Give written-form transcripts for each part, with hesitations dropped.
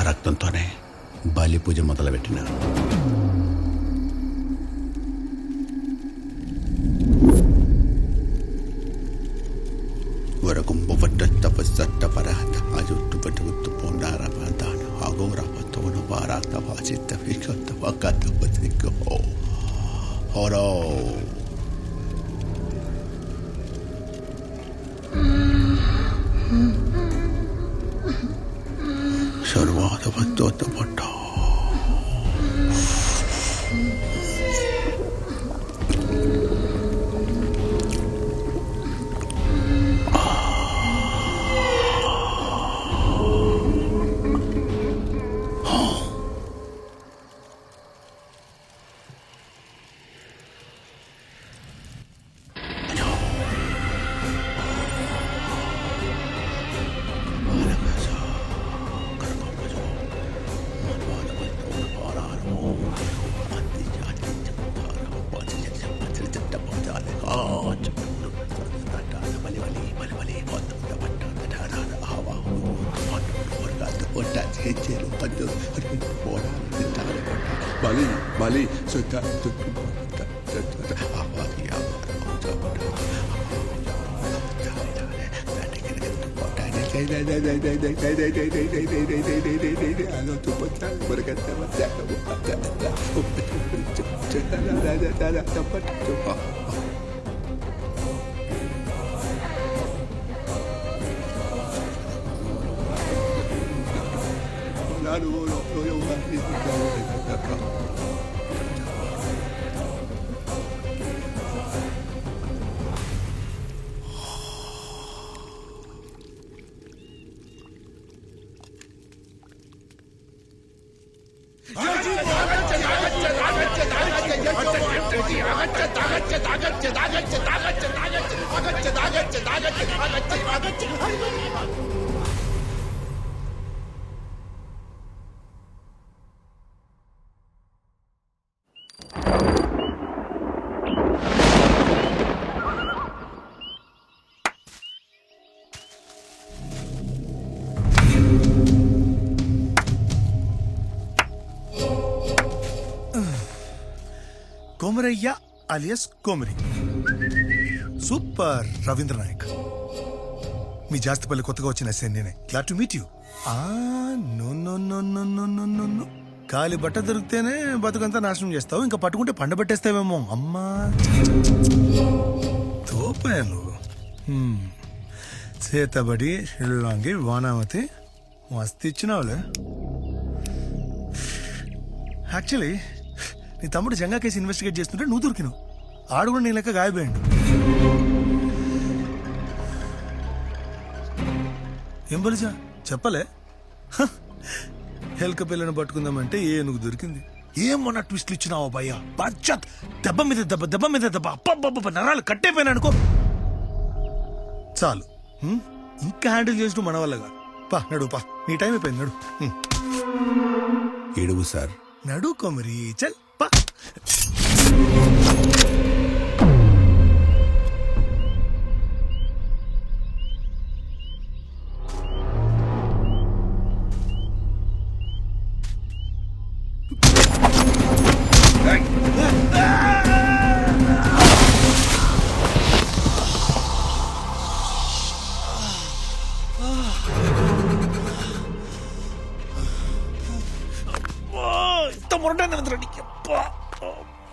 రక్తంతోనే బలి పూజ మొదలుపెట్టిన. కోమరయ్య అలియస్ కోమరి. సూపర్ రవీంద్ర నాయక్. మీ జాస్తిపల్లి కొత్తగా వచ్చిన నేనే. Glad to meet you. No. కాలి బట్ట దొరికితేనే బతుకంతా నాశనం చేస్తావు, ఇంకా పట్టుకుంటే పండబెట్టేస్తావేమో. అమ్మా తోపాను. చేతబడి షిల్లాంగి వానామతి మస్తు ఇచ్చినావులే. యాక్చువల్లీ నీ తమ్ముడు జంగా కేసు ఇన్వెస్టిగేట్ చేస్తుంటే నువ్వు దొరికినావు. ఆడు కూడా నీ లెక్క గాయపోయాడు. ఏం బలిజా చెప్పలే? హెల్క పిల్లని పట్టుకుందామంటే ఏనుగు దొరికింది. ఏమన్నా ట్విస్ట్లు ఇచ్చినావా భయ్యా? బచ్చత్ దెబ్బ మీద దెబ్బ అప్ప నరాలు కట్టేపోయినా అనుకో. చాలు, ఇంకా హ్యాండిల్ చేసిన మన వల్లగా. పా నడు, పా నీ టైం అయిపోయింది. నడు ఏడుగు సార్. నడు కొమరి, చల్ పా.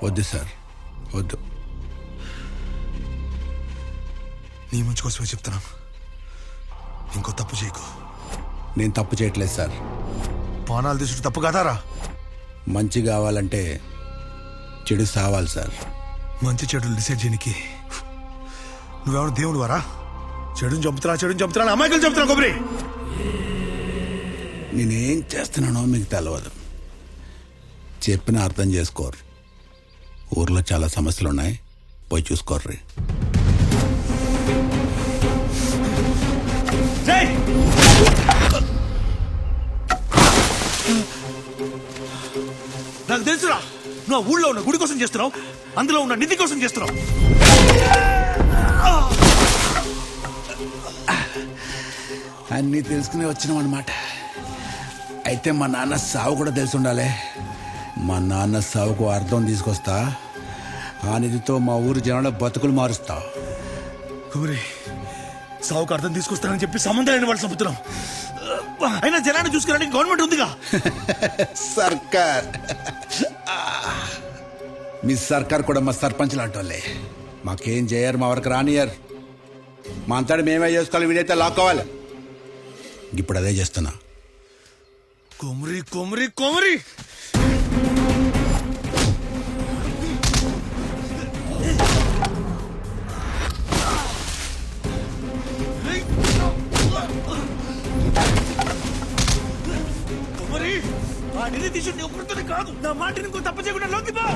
వద్దు సార్, వద్దు. నీ మంచి కోసమే చెప్తున్నాను, ఇంకో తప్పు చేయకు. నేను తప్పు చేయట్లేదు సార్. పానాలు తీసుడు తప్పు కదారా? మంచి కావాలంటే చెడు సావాలి సార్. మంచి చెడులు డిసైడ్ చేయనికి నువ్వెవరు దేవుడు వారా? చెడుని చంపుతున్నా అమాయకులు చంపుతున్నా కొబ్బరి. నేనేం చేస్తున్నానో మీకు తెలియదు. చెప్పిన అర్థం చేసుకోరు. ఊర్లో చాలా సమస్యలు ఉన్నాయి, పోయి చూసుకోర్రి. నాకు తెలుసురా, నువ్వు ఊళ్ళో ఉన్న గుడి కోసం చేస్తున్నావు, అందులో ఉన్న నిధి కోసం చేస్తున్నావు. అన్నీ తెలుసుకునే వచ్చినాం అన్నమాట. అయితే మా నాన్న సావు కూడా తెలిసి ఉండాలి. మా నాన్న సావుకు అర్థం తీసుకొస్తా. ఆ నిధితో మా ఊరు జనంలో బతుకులు మారుస్తా. కుమరి సావుకు అర్థం తీసుకొస్తానని చెప్పి సంబంధాలైన వాళ్ళు చంపుతున్నాం. అయినా జనాన్ని చూసుకోవడానికి గవర్నమెంట్ ఉందిగా. సర్కార్ మీ సర్కార్ కూడా మా సర్పంచ్ లాంటి వాళ్ళే. మాకేం చేయరు, మా వరకు రానియర్. మా అంతటి మేమే చేసుకోవాలి, వీడైతే లాక్కోవాలి. ఇప్పుడు అదే చేస్తున్నా. కుమరి కుమరి కుమరి కుమరి ఆ నిధి తీసుకుని ఒకరితోనే కాదు, నా మాటని ఇంకో తప్ప చేయకుండా లోకి పో.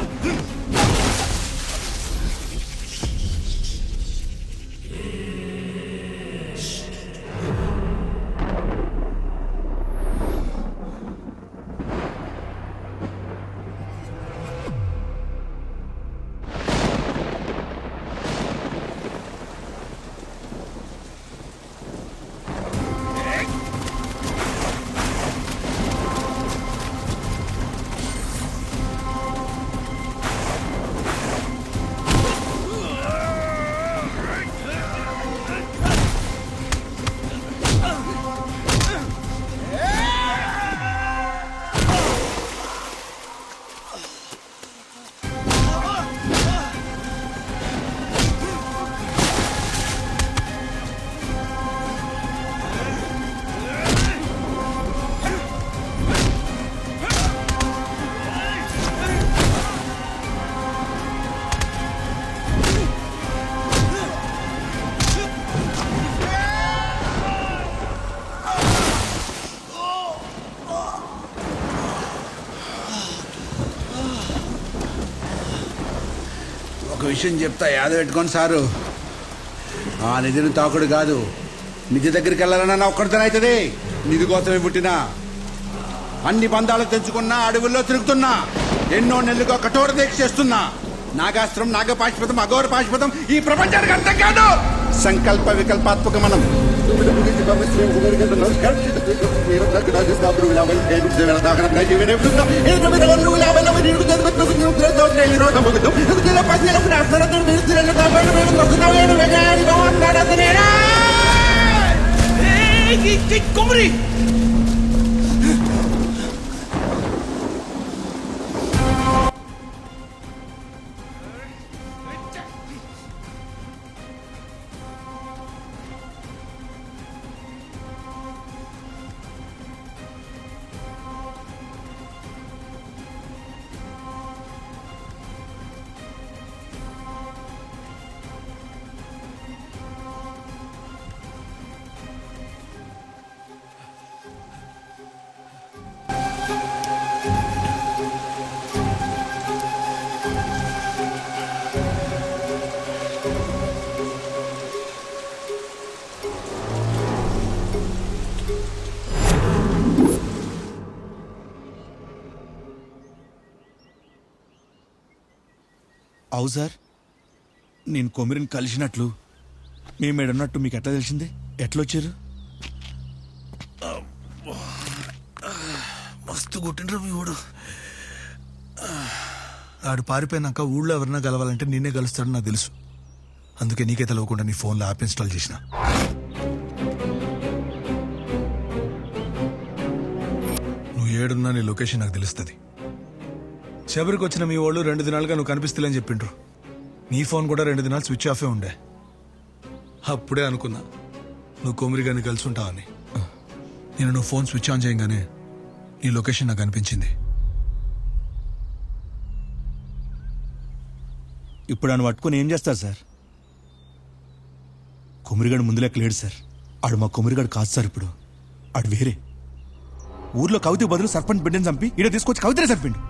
ఒక విషయం చెప్తా, యాద పెట్టుకోండి సారు. ఆ నిధిని తాకుడు కాదు, నిధి దగ్గరికి వెళ్ళాలన్నా ఒక్కడితోనే అవుతుంది. నిధి కోసమే పుట్టినా, అన్ని బంధాలు తెంచుకున్నా, అడవుల్లో తిరుగుతున్నా, ఎన్నో నెలలుగా కఠోర దీక్ష చేస్తున్నా. నాగాస్త్రం, నాగపాశుపతం, అఘోర పాశుపతం ఈ ప్రపంచానికి అర్థం కాదు. సంకల్ప వికల్పాత్మక మనం. కుమరి అవు సార్, నేను కొమిరిని కలిసినట్లు మేమేడన్నట్టు మీకు ఎట్లా తెలిసింది? ఎట్లొచ్చారు? మస్తు కొట్టిండ్రు మీ ఊడు. ఆడు పారిపోయినాక ఊళ్ళో ఎవరన్నా కలవాలంటే నిన్నే కలుస్తాడని నాకు తెలుసు. అందుకే నీకే తెలవకుండా నీ ఫోన్లో యాప్ ఇన్స్టాల్ చేసిన. నువ్వు ఏడున్నా నీ లొకేషన్ నాకు తెలుస్తుంది. శబరికి వచ్చిన మీ వాళ్ళు 2 దినాలుగా నువ్వు కనిపిస్తలేని చెప్పిండ్రు. నీ ఫోన్ కూడా 2 దినాలు స్విచ్ ఆఫే ఉండే. అప్పుడే అనుకున్నా నువ్వు కొమిరి గారిని కలిసి ఉంటావని. నేను నువ్వు ఫోన్ స్విచ్ ఆన్ చేయగానే నీ లొకేషన్ నాకు అనిపించింది. ఇప్పుడు నన్ను పట్టుకొని ఏం చేస్తారు సార్? కొమిరిగాడు ముందు లెక్క లేడు సార్. ఆడు మా కొమిరిగాడు కాదు సార్. ఇప్పుడు ఆడు వేరే ఊర్లో కవిత బదులు సర్పంచ్ బిడ్డని చంపి ఈడ తీసుకొచ్చి కవితనే చంపిండు.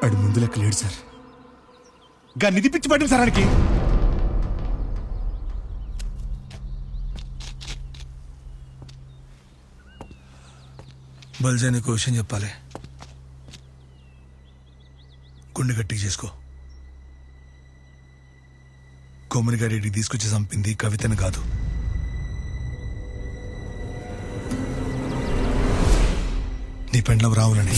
ఆడు ముందు లెక్క లేడు సార్. గా నిధి పిచ్చి పట్టింది సార్ ఆడికి. బల్జా నీకు విషయం చెప్పాలి. గుండె గట్టిగా చేసుకో. కొమ్మరిగాడికి తీసుకొచ్చి చంపింది కవితను కాదు, నీ పెండ్లం రావులని.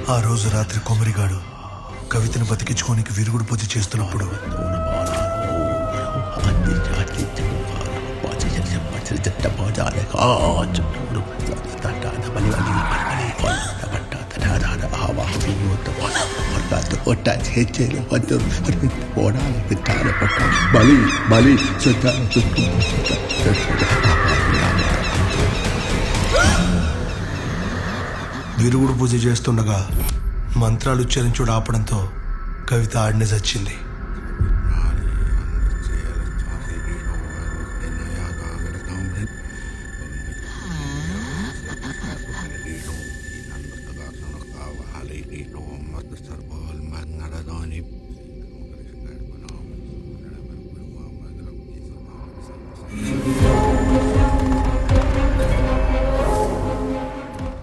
ఆ రోజు రాత్రి కొమరిగాడు కవితను బతికించుకోనికి విరుగుడు పూజ చేస్తున్నప్పుడు విరుగుడు పూజ చేస్తుండగా మంత్రాలు ఉచ్చరించుడు ఆపడంతో కవిత ఆడిన చచ్చింది.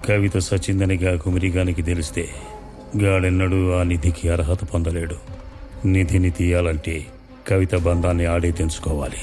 కవిత సచిందనిగా కుమిరిగానికి తెలిస్తే గాడెన్నడూ ఆ నిధికి అర్హత పొందలేడు. నిధిని తీయాలంటే కవిత బంధాన్ని ఆడే తెంచుకోవాలి.